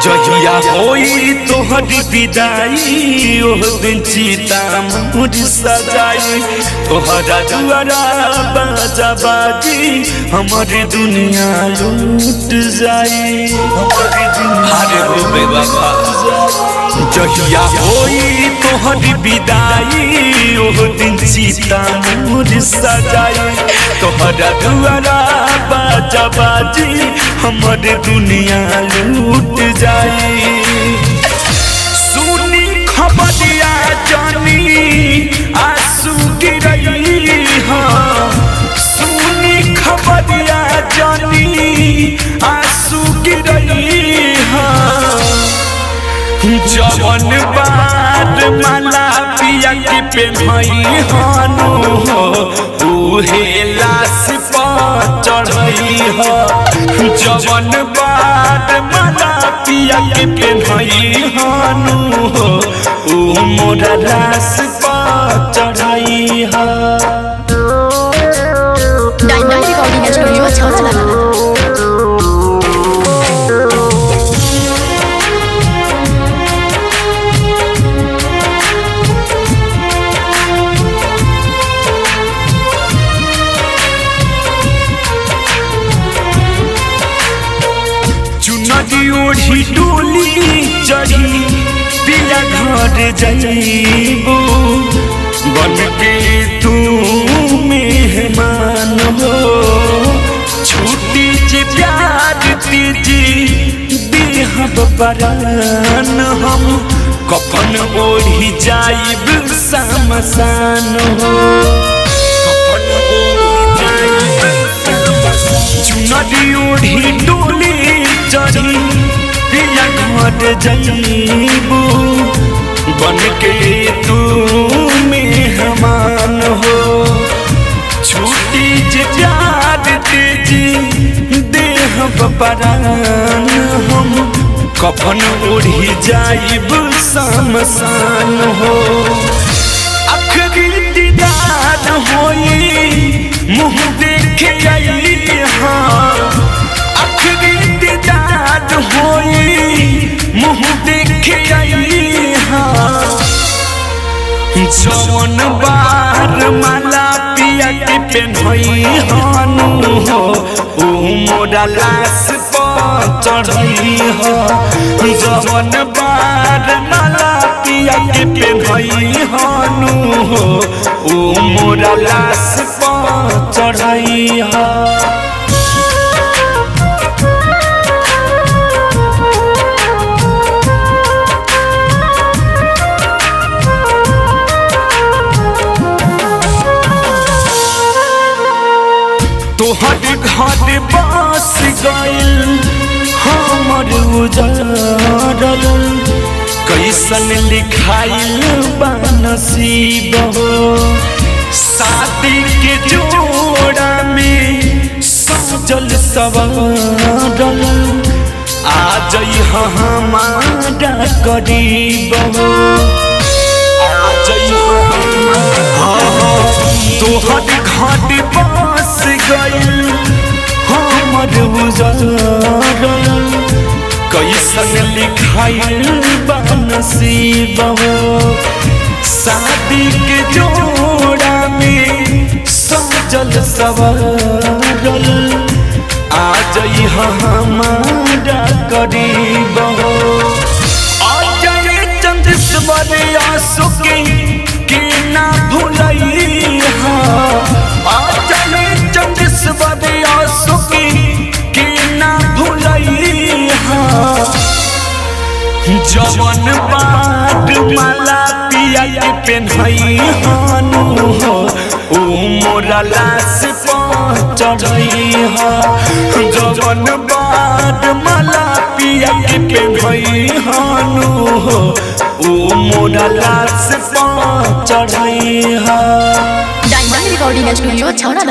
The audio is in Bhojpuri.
जहिया होई तोहर विदाई ओह दिन चिता मोर सजाई तोहरा दुआरा बाजा बाजी हमर दुनिया लूट जाई हरे हो बेवफा जहिया होई तोहर विदाई ओह दिन चिता मोर सजाई तोहरा दुआरा बाजा बाजी हमर दुनिया लूट जाई सुनी खबरिया जानी आंसू गिरई हाँ सुनी खबरिया जानी आंसू गिरई हाँ जवन बार माला पिया के पेन्हई हानु हो उहे लाश पर चढ़ई हो जवन बार माला पिया के पेन्हई हानु हो उ मोरा लाश पर चढ़ई हो डायमंड रिकॉर्डिंग स्टूडियो छौड़ा ओढ़ी डोली चढ़ी पिया घर जाइबू बन के तू मेहमान हो छुट्टी जे प्यार दीजी देहब परान हम कफन ओढ़ी जाइब शमशान हो कफन ओढ़ी जाइब चुनरी ओढ़ी डोली चढ़ी पिया घर जाइबू बन के तू मेहमान हो छुट्टी जे प्यार दीजी देहब परान हम कफन ओढ़ी जाइब शमशान हो आखिरी दीदार होई मुँह देखे आई हाँ आखिरी दीदार होई मुँह देखे आई हाँ जवन बार माला पिया के पेन्हई हानु हो उ मोरा लाश पर चढ़ई हो जवन बार माला पिया के पेन्हई हानु हो उ मोरा लाश पर चढ़ई हो तोहर घर बस गइल हमर उजारल कैसन लिखाइल बा नसीब हो शादी के जोड़ा में सजल सवारल आ जई हमारा करीब हो आ जई तोहर घर बस गइल हमर उजारल कैसन लिखाइल बा नसीब हो शादी के जोड़ा में सजल सवारल आ जई हमारा करीब हो आ जई चंद्रेश्वर आंसू के ना भूलई आ चले चंद्रेश्वर आंसू के ना भूलई जवन बार माला पिया के पेन्हई हानु हो उ मोरा लाश पर चढ़ई हो जवन बार माला पिया के पेन्हई हानु हो उ मोरा लाश पर चढ़ई हो डायमंड रिकॉर्डिंग स्टूडियो छौड़ा